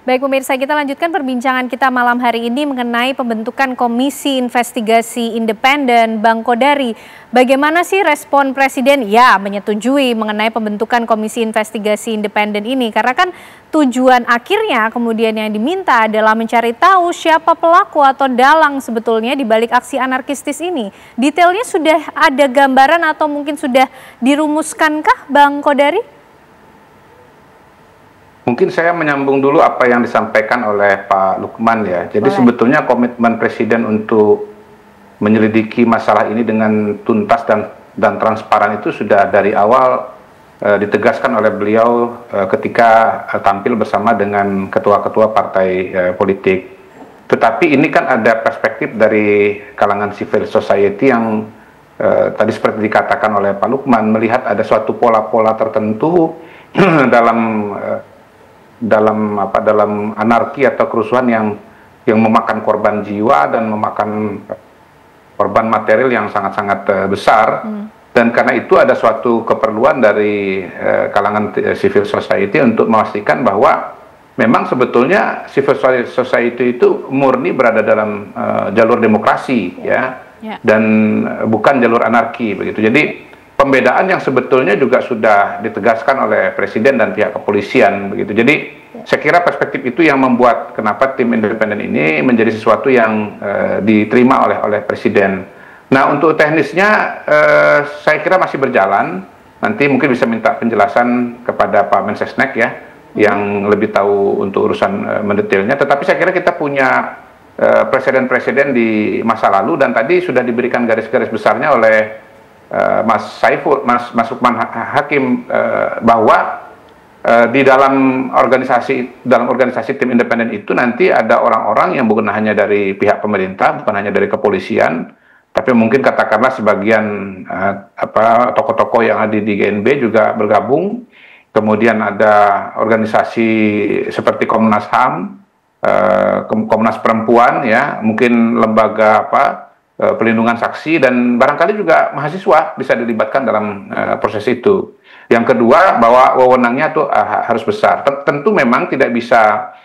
Baik pemirsa, kita lanjutkan perbincangan kita malam hari ini mengenai pembentukan Komisi Investigasi Independen Bang Kodari. Bagaimana sih respon Presiden? Ya, menyetujui mengenai pembentukan Komisi Investigasi Independen ini. Karena kan tujuan akhirnya kemudian yang diminta adalah mencari tahu siapa pelaku atau dalang sebetulnya di balik aksi anarkistis ini. Detailnya sudah ada gambaran atau mungkin sudah dirumuskankah Bang Kodari? Mungkin saya menyambung dulu apa yang disampaikan oleh Pak Lukman ya. Jadi sebetulnya komitmen Presiden untuk menyelidiki masalah ini dengan tuntas dan transparan itu sudah dari awal ditegaskan oleh beliau ketika tampil bersama dengan ketua-ketua partai politik. Tetapi ini kan ada perspektif dari kalangan civil society yang tadi seperti dikatakan oleh Pak Lukman, melihat ada suatu pola-pola tertentu dalam anarki atau kerusuhan yang memakan korban jiwa dan memakan korban material yang sangat-sangat besar. Dan karena itu ada suatu keperluan dari kalangan civil society untuk memastikan bahwa memang sebetulnya civil society itu murni berada dalam jalur demokrasi ya, dan bukan jalur anarki begitu. Jadi pembedaan yang sebetulnya juga sudah ditegaskan oleh Presiden dan pihak kepolisian begitu. Jadi saya kira perspektif itu yang membuat kenapa tim independen ini menjadi sesuatu yang diterima oleh Presiden. Nah, untuk teknisnya saya kira masih berjalan. Nanti mungkin bisa minta penjelasan kepada Pak Mensesnek ya, yang lebih tahu untuk urusan mendetailnya. Tetapi saya kira kita punya presiden-presiden di masa lalu dan tadi sudah diberikan garis-garis besarnya oleh Mas Lukman Hakim bahwa di dalam organisasi tim independen itu nanti ada orang-orang yang bukan hanya dari pihak pemerintah, bukan hanya dari kepolisian, tapi mungkin katakanlah sebagian tokoh-tokoh yang ada di GNB juga bergabung. Kemudian ada organisasi seperti Komnas HAM, Komnas Perempuan ya, mungkin lembaga pelindungan saksi, dan barangkali juga mahasiswa bisa dilibatkan dalam proses itu. Yang kedua, bahwa wewenangnya itu harus besar. Tentu memang tidak bisa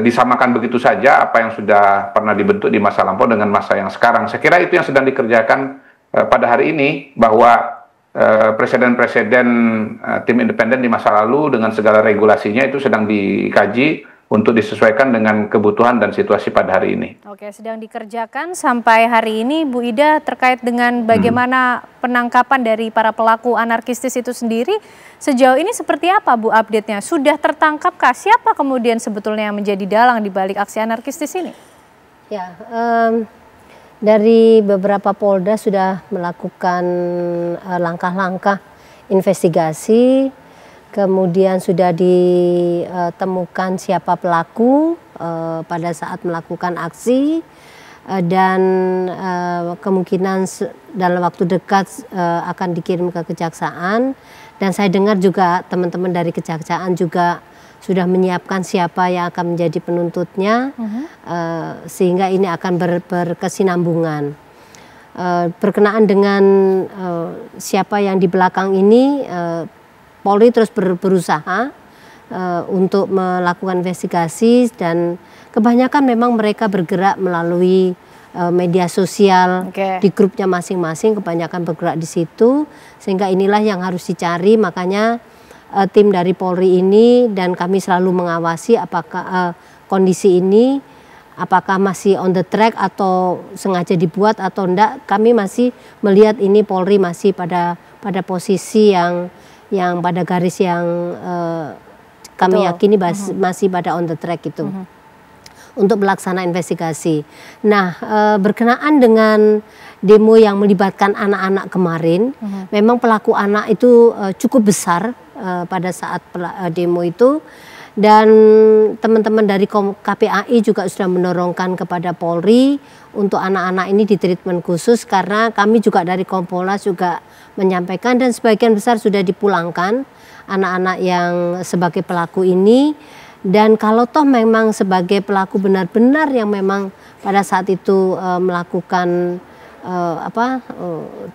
disamakan begitu saja apa yang sudah pernah dibentuk di masa lampau dengan masa yang sekarang. Saya kira itu yang sedang dikerjakan pada hari ini, bahwa presiden-presiden tim independen di masa lalu dengan segala regulasinya itu sedang dikaji untuk disesuaikan dengan kebutuhan dan situasi pada hari ini. Oke, sedang dikerjakan sampai hari ini, Bu Ida, terkait dengan bagaimana penangkapan dari para pelaku anarkistis itu sendiri, sejauh ini seperti apa Bu update-nya? Sudah tertangkapkah? Siapa kemudian sebetulnya yang menjadi dalang di balik aksi anarkistis ini? Ya, dari beberapa Polda sudah melakukan langkah-langkah investigasi. Kemudian sudah ditemukan siapa pelaku pada saat melakukan aksi, dan kemungkinan dalam waktu dekat akan dikirim ke kejaksaan. Dan saya dengar juga teman-teman dari kejaksaan juga sudah menyiapkan siapa yang akan menjadi penuntutnya, sehingga ini akan berkesinambungan. Berkenaan dengan siapa yang di belakang ini, Polri terus berusaha untuk melakukan investigasi, dan kebanyakan memang mereka bergerak melalui media sosial di grupnya masing-masing, kebanyakan bergerak di situ, sehingga inilah yang harus dicari. Makanya tim dari Polri ini dan kami selalu mengawasi apakah kondisi ini apakah masih on the track atau sengaja dibuat atau enggak. Kami masih melihat ini Polri masih pada posisi yang pada garis yang kami yakini masih pada on the track itu untuk melaksanakan investigasi. Nah, berkenaan dengan demo yang melibatkan anak-anak kemarin, memang pelaku anak itu cukup besar pada saat demo itu, dan teman-teman dari KPAI juga sudah mendorongkan kepada Polri untuk anak-anak ini di treatment khusus, karena kami juga dari Kompolnas juga menyampaikan dan sebagian besar sudah dipulangkan anak-anak yang sebagai pelaku ini. Dan kalau toh memang sebagai pelaku benar-benar yang memang pada saat itu melakukan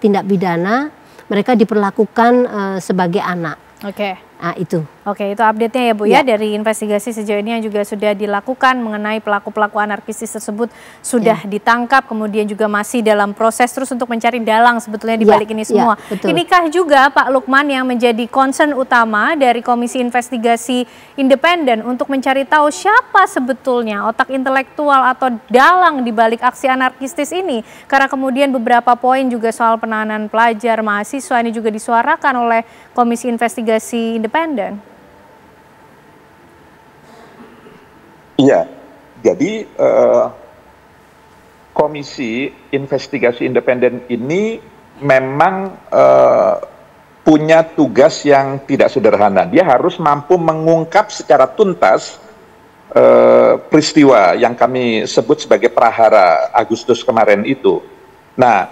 tindak pidana, mereka diperlakukan sebagai anak. Nah, itu. Oke, itu update-nya ya Bu ya, dari investigasi sejauh ini yang juga sudah dilakukan mengenai pelaku-pelaku anarkistis tersebut sudah ditangkap, kemudian juga masih dalam proses terus untuk mencari dalang sebetulnya di balik ini semua. Inikah juga Pak Lukman yang menjadi concern utama dari Komisi Investigasi Independen untuk mencari tahu siapa sebetulnya otak intelektual atau dalang di balik aksi anarkistis ini? Karena kemudian beberapa poin juga soal penahanan pelajar, mahasiswa ini juga disuarakan oleh Komisi Investigasi Independen. Iya, jadi Komisi Investigasi Independen ini memang punya tugas yang tidak sederhana. Dia harus mampu mengungkap secara tuntas peristiwa yang kami sebut sebagai prahara Agustus kemarin itu. Nah,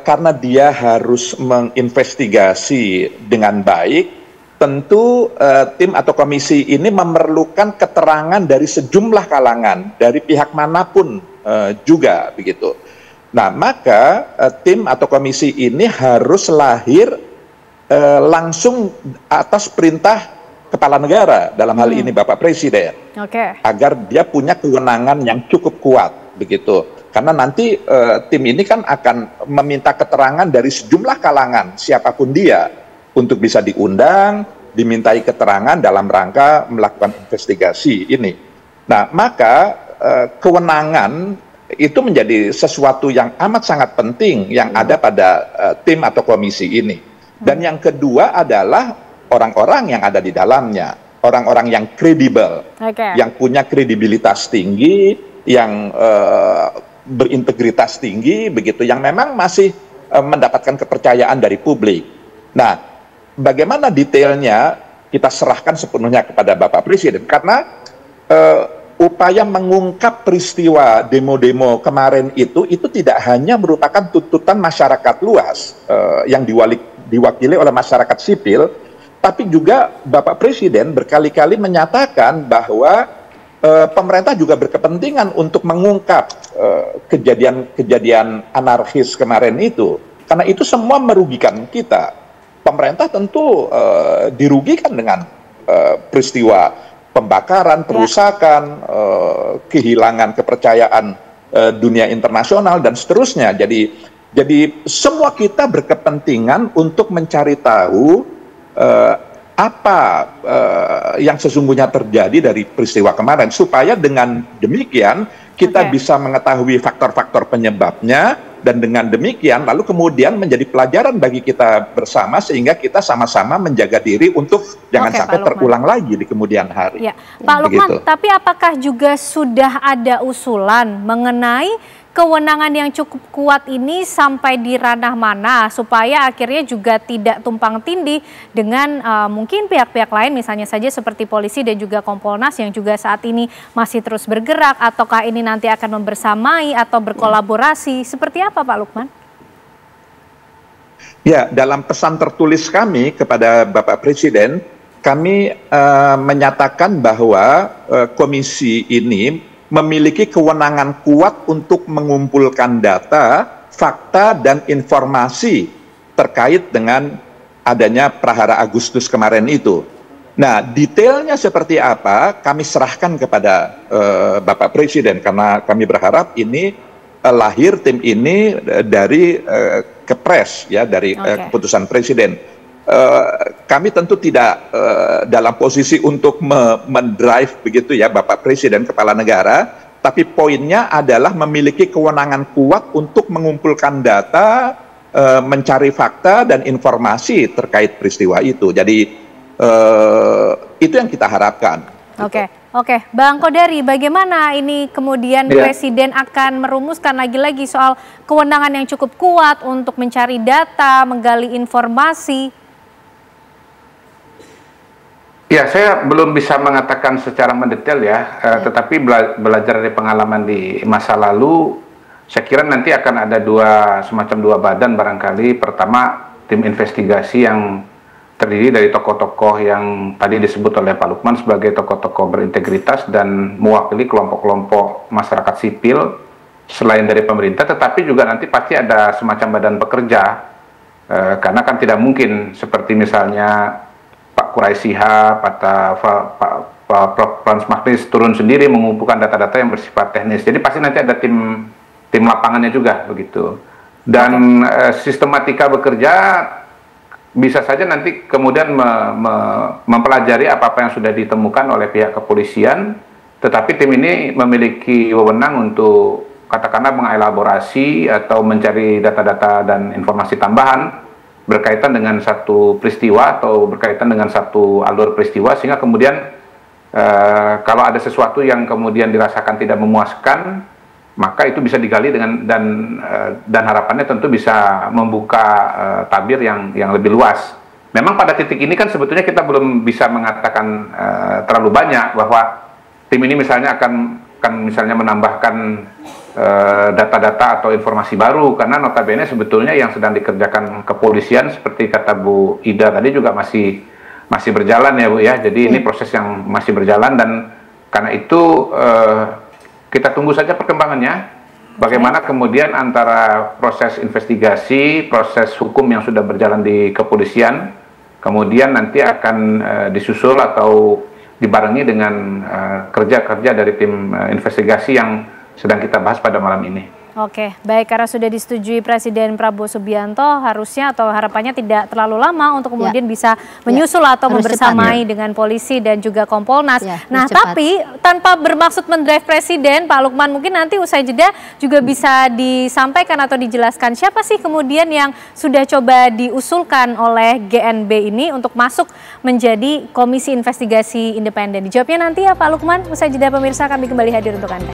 karena dia harus menginvestigasi dengan baik, tentu tim atau komisi ini memerlukan keterangan dari sejumlah kalangan, dari pihak manapun juga begitu. Nah, maka tim atau komisi ini harus lahir langsung atas perintah kepala negara, dalam hal ini Bapak Presiden, agar dia punya kewenangan yang cukup kuat begitu. Karena nanti tim ini kan akan meminta keterangan dari sejumlah kalangan, siapapun dia, untuk bisa diundang, dimintai keterangan dalam rangka melakukan investigasi ini. Nah, maka kewenangan itu menjadi sesuatu yang amat sangat penting yang ada pada tim atau komisi ini. Dan yang kedua adalah orang-orang yang ada di dalamnya, orang-orang yang kredibel, yang punya kredibilitas tinggi, yang berintegritas tinggi, begitu, yang memang masih mendapatkan kepercayaan dari publik. Nah, bagaimana detailnya kita serahkan sepenuhnya kepada Bapak Presiden, karena upaya mengungkap peristiwa demo-demo kemarin itu tidak hanya merupakan tuntutan masyarakat luas yang diwakili oleh masyarakat sipil, tapi juga Bapak Presiden berkali-kali menyatakan bahwa pemerintah juga berkepentingan untuk mengungkap kejadian-kejadian anarkis kemarin itu, karena itu semua merugikan kita. Pemerintah tentu dirugikan dengan peristiwa pembakaran, perusakan, kehilangan kepercayaan dunia internasional dan seterusnya. Jadi semua kita berkepentingan untuk mencari tahu apa yang sesungguhnya terjadi dari peristiwa kemarin, supaya dengan demikian kita bisa mengetahui faktor-faktor penyebabnya, dan dengan demikian lalu kemudian menjadi pelajaran bagi kita bersama, sehingga kita sama-sama menjaga diri untuk jangan sampai terulang lagi di kemudian hari. Ya, Pak Lukman, tapi apakah juga sudah ada usulan mengenai kewenangan yang cukup kuat ini sampai di ranah mana supaya akhirnya juga tidak tumpang tindih dengan mungkin pihak-pihak lain, misalnya saja seperti polisi dan juga Kompolnas yang juga saat ini masih terus bergerak, ataukah ini nanti akan membersamai atau berkolaborasi, seperti apa Pak Lukman? Ya, dalam pesan tertulis kami kepada Bapak Presiden, kami menyatakan bahwa komisi ini memiliki kewenangan kuat untuk mengumpulkan data, fakta, dan informasi terkait dengan adanya prahara Agustus kemarin itu. Nah, detailnya seperti apa kami serahkan kepada Bapak Presiden, karena kami berharap ini lahir tim ini dari Kepres, ya, dari keputusan Presiden. Kami tentu tidak dalam posisi untuk mendrive begitu ya Bapak Presiden, Kepala Negara, tapi poinnya adalah memiliki kewenangan kuat untuk mengumpulkan data, mencari fakta dan informasi terkait peristiwa itu. Jadi itu yang kita harapkan. Oke, Bang Kodari, bagaimana ini kemudian Presiden akan merumuskan lagi-lagi soal kewenangan yang cukup kuat untuk mencari data, menggali informasi? Ya, saya belum bisa mengatakan secara mendetail ya, tetapi belajar dari pengalaman di masa lalu, saya kira nanti akan ada semacam dua badan barangkali. Pertama, tim investigasi yang terdiri dari tokoh-tokoh yang tadi disebut oleh Pak Lukman sebagai tokoh-tokoh berintegritas dan mewakili kelompok-kelompok masyarakat sipil selain dari pemerintah, tetapi juga nanti pasti ada semacam badan pekerja, karena kan tidak mungkin seperti misalnya Pak Pak Quraisy Shihab atau Prof. Frans Magnis turun sendiri mengumpulkan data-data yang bersifat teknis. Jadi pasti nanti ada tim lapangannya juga begitu. Dan sistematika bekerja bisa saja nanti kemudian mempelajari apa-apa yang sudah ditemukan oleh pihak kepolisian, tetapi tim ini memiliki wewenang untuk katakanlah mengelaborasi atau mencari data-data dan informasi tambahan berkaitan dengan satu peristiwa atau berkaitan dengan satu alur peristiwa, sehingga kemudian kalau ada sesuatu yang kemudian dirasakan tidak memuaskan, maka itu bisa digali dan harapannya tentu bisa membuka tabir yang lebih luas. Memang pada titik ini kan sebetulnya kita belum bisa mengatakan terlalu banyak bahwa tim ini misalnya akan misalnya menambahkan data-data atau informasi baru, karena notabene sebetulnya yang sedang dikerjakan kepolisian seperti kata Bu Ida tadi juga masih berjalan ya Bu ya. Jadi ini proses yang masih berjalan, dan karena itu kita tunggu saja perkembangannya. Bagaimana kemudian antara proses investigasi, proses hukum yang sudah berjalan di kepolisian, kemudian nanti akan disusul atau dibarengi dengan kerja-kerja dari tim investigasi yang sedang kita bahas pada malam ini. Oke, baik, karena sudah disetujui Presiden Prabowo Subianto, harusnya atau harapannya tidak terlalu lama untuk kemudian bisa menyusul atau membersamai dengan polisi dan juga Kompolnas. Nah, tapi tanpa bermaksud mendrive Presiden, Pak Lukman, mungkin nanti usai jeda juga bisa disampaikan atau dijelaskan siapa sih kemudian yang sudah coba diusulkan oleh GNB ini untuk masuk menjadi Komisi Investigasi Independen. Dijawabnya nanti ya Pak Lukman, usai jeda pemirsa, kami kembali hadir untuk Anda.